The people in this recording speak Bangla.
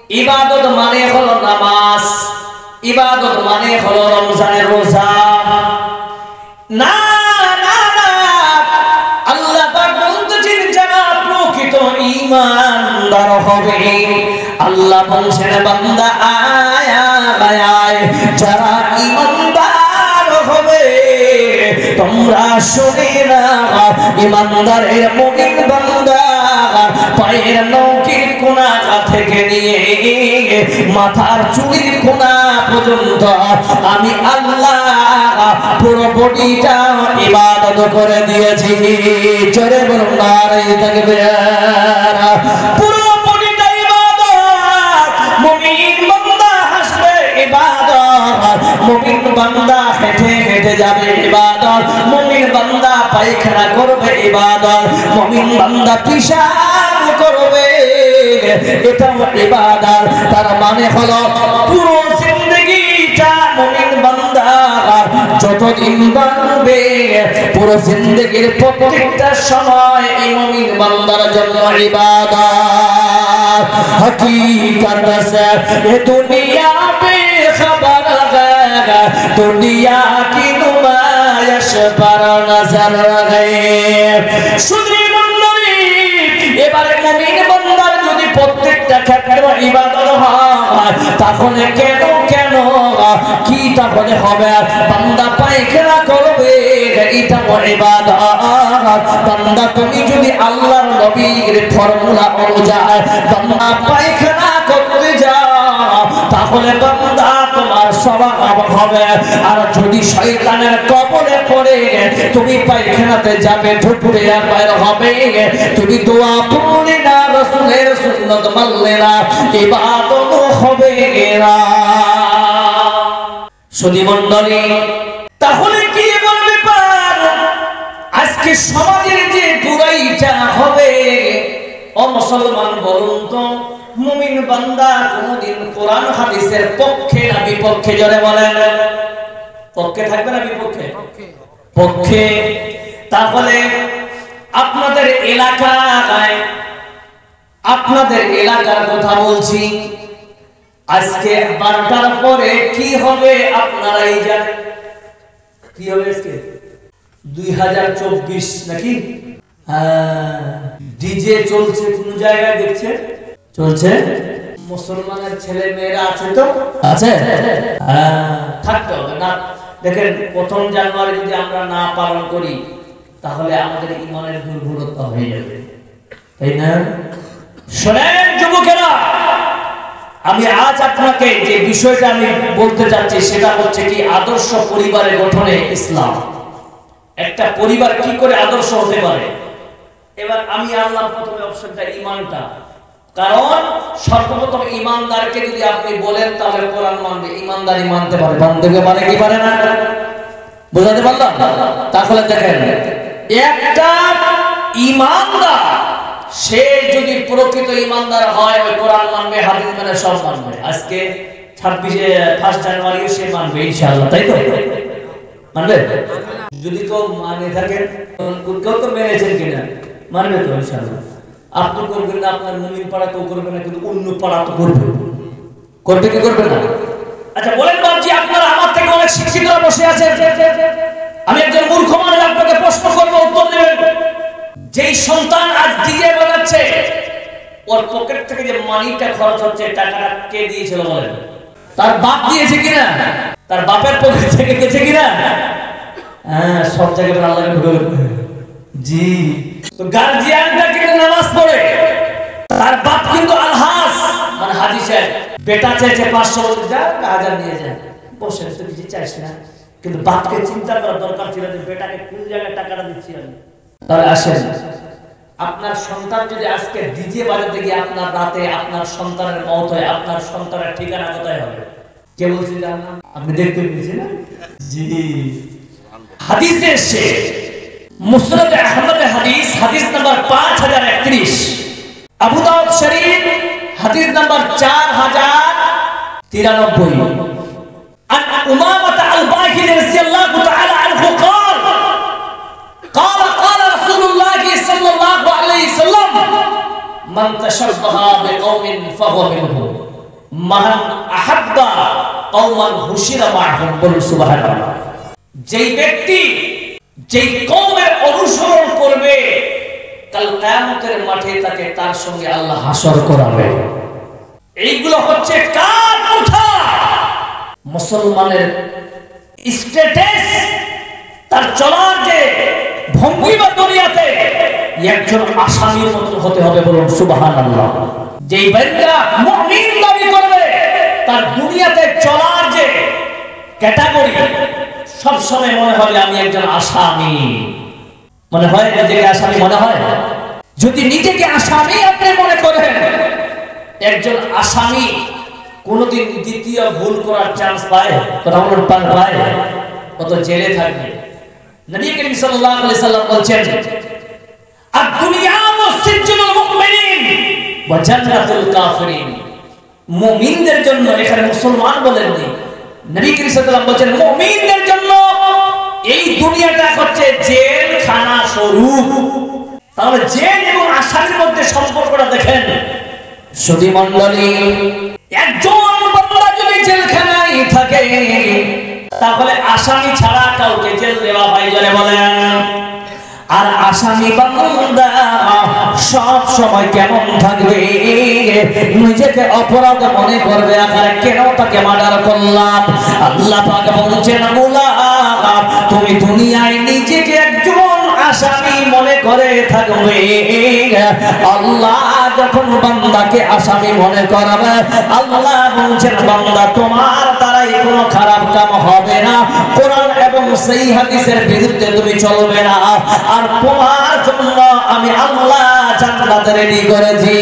ইবাদত মানে হলো নামাজ, ইবাদত মানে হলো রমজানের রোজা। না না না, আল্লাহ পাক বলতেছেন যারা প্রকৃত ঈমানদার হবে, আল্লাহ বলছেন বান্দা আয় আয় আয়, যারা ঈমানদার হবে তোমরা শুনে না, ঈমানদারের মুমিন বান্দা পায়ের নখের কোনা থেকে নিয়ে মাথার চুলের কোনা পর্যন্ত আমি আল্লাহ পুরো বডিটা ইবাদত করে দিয়েছি। জোরে বলুন নারে তাকবীর। পুরো বডিটা ইবাদত, মুমিন বান্দা হাসবে ইবাদত, মুমিন বান্দা হেঁটে হেঁটে যাবে ইবাদত, মুমিন বান্দা পায়খানা করবে ইবাদত, মুমিন বান্দা পিশাব করবে, এটাও ইবাদত। তার মানে হলো পুরো জিন্দেগিটা মুমিন বান্দা যতদিন বাঁচবে পুরো জিন্দেগির প্রত্যেকটা সময় এই মুমিন বান্দার জন্য ইবাদত। हकीकत से ये दुनिया बेखबर है, दुनिया की नुमाइश पर नजर गए। सुनी मंडली, এবারে মুমিন বান্দার যদি প্রত্যেকটা ক্ষেত্রে ইবাদত হয় তাহলে কেন কেন কি তাহলে হবে? বান্দা পায়খানা করবে এটাও ইবাদত। বান্দা তুমি যদি আল্লাহর নবীর ফর্মুলা অনুযায়ী বান্দা পায়খানা করতে যাও তাহলে বান্দা তোমার সওয়াব হবে। আর যদি শয়তানের কবলে পড়ে তুমি পায়খানাতে যাবে, ঢুকবে আর বাইর হবে, তুমি দোয়া পড়লে না, রাসূলের সুন্নাত মানলে না, ইবাদত হবে না। সুধী মণ্ডলী, তাহলে কি বলবে পার আজকে সমাজের যে বুরাইটা হবে? ও মুসলমান বলুন তো, মুমিন বান্দা কোনদিন কোরআন হাদিসের পক্ষে না বিপক্ষে? জোরে বলেন, পক্ষে থাকবে না বিপক্ষে? পক্ষে। তাহলে আপনাদের এলাকায়, আপনাদের এলাকার কথা বলছি, আজকে 12টার পরে কি হবে আপনারাই জানেন। কি হবে আজকে? 2024 নাকি? ডিজে চলছে কোন জায়গায় দেখছে? চলছে। মুসলমানের ছেলে মেয়েরা আছে তো? আছে। থাকতে হবে না। দেখেন, 1 জানুয়ারি যদি আমরা না পালন করি তাহলে আমাদের ঈমানের দুর্বলতা হয়ে যাবে, তাই না? শোনেন যুবকেরা, আমি আজ আপনাকে যে বিষয়টা আমি বলতে চাচ্ছি সেটা হচ্ছে কি আদর্শ পরিবারের গঠনে ইসলাম। একটা পরিবার কি করে আদর্শ হতে পারে? এবার আমি আল্লাহ প্রথমে অপশনটা ঈমানটা, কারণ সর্বপ্রথম ঈমানদারকে যদি আপনি বলেন তাহলে কোরআন মানবে, ঈমানদারি মানতে পারে, মানতে পারে কি পারে না? বুঝাতে পারলাম? তাহলে দেখেন, একটা ঈমানদার সে যদি প্রকৃত ঈমানদার হয় ওই কোরআন মানবে, হাদিস মানে সব মানবে। আজকে 1 জানুয়ারি সে মানবে ইনশাআল্লাহ, তাই তো? মানবে? যদি কেউ মানে থাকে, কেউ তো মেনেছেন কিনা, মানবে তো ইনশাআল্লাহ। আপনি করবেন না, আপনার মুমিন পাড়া কেউ করবে না, কিন্তু অন্য পাড়া তো করবে। করবে কি করবে না? আচ্ছা বলেন বাবজি, আপনারা আমার থেকে অনেক শিক্ষিতরা বসে আছেন, আমি একজন মূর্খ মানুষ, আপনাকে প্রশ্ন করবো, উত্তর দেবেন। যেই সন্তান আজ ডিজে বাজাচ্ছে ওর পকেট থেকে যে মানিটা খরচ হচ্ছে, টাকাটা কে দিয়েছিল বলেন? তার বাপ দিয়েছে কিনা? তার বাপের পকেট থেকে গেছে কিনা? হ্যাঁ, সব জায়গায় আল্লাহকে ঢুকে জি। তো গার্জিয়ানটা কিন্তু নামাজ পড়ে, তার বাপ কিন্তু আলহাস মানে হাজি সাহেব, বেটা চাইছে 500 যা 1000 নিয়ে যায়, বসে তো কিছু চাইছ না, কিন্তু বাপকে চিন্তা করা দরকার ছিল যে বেটাকে কোন জায়গায় টাকাটা দিচ্ছি আমি। তাহলে আসেন, আপনার সন্তান যদি আজকে ডিজে বাজাতে গিয়ে আপনার রাতে আপনার সন্তানের মওত হয়, আপনার সন্তানের ঠিকানা কোথায় হবে? কে বলছে জানেন? আপনি দেখতে পেয়েছেন না? জি। হাদিসে এসেছে, মুসনাদ আহমদ হাদিস, হাদিস নাম্বার 5031, আবু দাউদ শরীফ হাদিস নাম্বার 4093, আন উমামা আল-বাহিলি রাদিয়াল্লাহু তাআলা আনহু قال قال رسول الله صلى الله عليه وسلم من تشبه بقوم فهو منهم মান আহাব্বা কওমান হুশিরা মাআহুম, বলুন সুবহানাল্লাহ। যেই ব্যক্তি যেই কওমের অনুসরণ করবে কাল কিয়ামতের মাঠে তাকে তার সঙ্গে আল্লাহ হাসর করাবে। এইগুলো হচ্ছে কার কথা? মুসলমানের স্ট্যাটাস, তার চলার যে ভঙ্গি বা দুনিয়াতে একজন আসামির মতো হতে হবে, বলুন সুবহানাল্লাহ। যেই বান্দা মুমিন দাবি করবে তার দুনিয়াতে চলার যে ক্যাটাগরি সব সময় মনে হবে আমি একজন আসামি। মনে হয় নিজেকে আসামি মনে হয়? যদি নিজেকে আসামি আপনি মনে করেন, একজন আসামি কোনদিন দ্বিতীয় ভুল করার চান্স পায়? কথা বলুন, পায়? কত জেলে থাকবে। নবী করিম সাল্লাল্লাহু আলাইহি সাল্লাম বলেছেন আদ-দুনিয়া মুসজিদুল মুমিনিন ওয়া জান্নাতুল কাফিরিন। মুমিনদের জন্য, এখানে মুসলমান বলেননি, নবী করিম সাল্লাল্লাহু আলাইহি সাল্লাম বলেছেন মুমিনদের জন্য এই দুনিয়াটা হচ্ছে জেলখানা স্বরূপ। তাহলে জেল এবং আসামির মধ্যে সম্পর্কটা দেখেন। সুধী মণ্ডলী, একজন বান্দা যদি জেলখানায় থাকে তাহলে আসামি ছাড়া কাউকে জেল দেওয়া হয়, জোরে বলেন। আর আসামি বান্দা সব সময় কেমন থাকবে? নিজেকে অপরাধ মনে করবে, আকারে কেন তাকে মার্ডার করলাম। আল্লাহ পাক বলছেন গোলাম তুমি দুনিয়ায় নিজেকে একজন আসামি মনে করে থাকবে, আল্লাহ যখন বান্দাকে আসামি মনে করবে আল্লাহ বলছেন বান্দা তোমার দ্বারাই কোনো খারাপ কাম হবে না, কোরআন এবং সেই হাদিসের বিরুদ্ধে তুমি চলবে না, আর তোমার জন্য আমি আল্লাহ জান্নাত রেডি করেছি।